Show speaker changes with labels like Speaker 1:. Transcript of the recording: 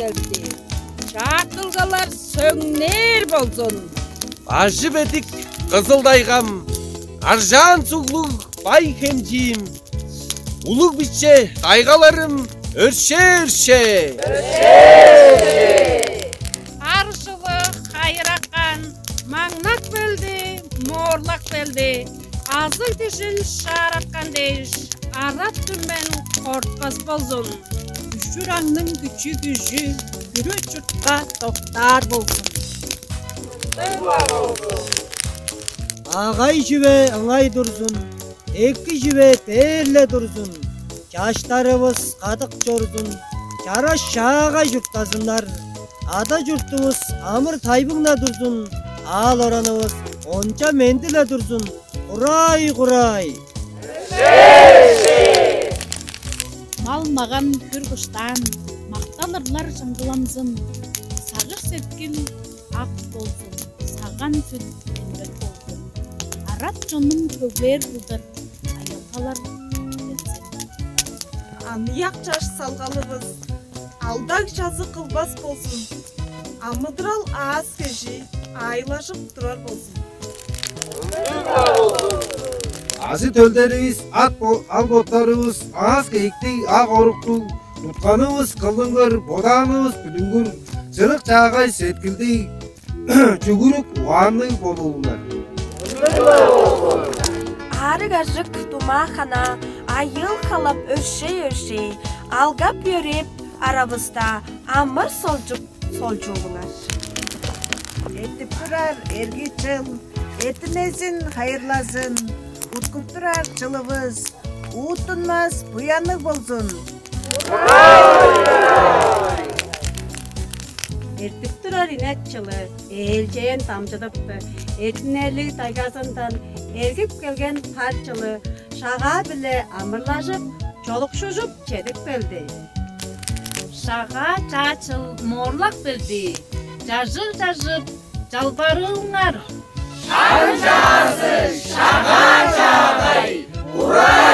Speaker 1: келди. Шартылгалар сөңнер болсын.
Speaker 2: Башы бетик кызылдайгам, аржан суглук бай хемжим. Улук биче тайгаларым өрше.
Speaker 1: Аршылы хайракан, маңнак белди, морлак белди. Азыл тишин шараккан дейш, арат түмен кортпас болсын. Үшүраңның күчү, күрө чуртка токтар болсын.
Speaker 3: Агай жібе ыңай dursun, эки жібе терле dursun. Жаштарыбыз кадык жордун, жара шаага журттасындар. Ада журтубуз амыр тайбыңна dursun, ал ораныбыз онча мендиле dursun. Курай.
Speaker 1: Малмаган күргүштан, макталырлар жыңгыламсын. Сагыр сеткин ак болсын, саган сүт эмбет болсын. Арат жонун көглер булдар, аялгалар келсин.
Speaker 4: Анияк жаш салгалыбыз, алдаг жазы кылбас болсын. Амыдрал аз кежи, айлашып турар болсын.
Speaker 5: Азы төлдерибиз, алботларыбыз, аз кейикти, ак орукту, тутканыбыз, кылдыңгыр, боданыбыз, бүлүнгүр, жырык жаагай сеткилди, жүгүрүк, уанны болуулар.
Speaker 4: Арык ажык тумахана, айыл халап өршей, алгап йөреп, арабызда амыр солжулуңар.
Speaker 6: Etip durar ergi çıl, etinezin hayırlasın. Utkup durar çılımız, uğutunmaz buyanık bolsun.
Speaker 7: Ertip durar inek çılı, elceyen tamcıdıptı. Etineli taygasından ergip gelgen parçılı, şağa bile amırlaşıp, çoluk şucup çedik beldi.
Speaker 1: Шаға чачыл морлак белди, жажып жалбарыңар.
Speaker 2: Шаң жазы, шаға жағай, ура!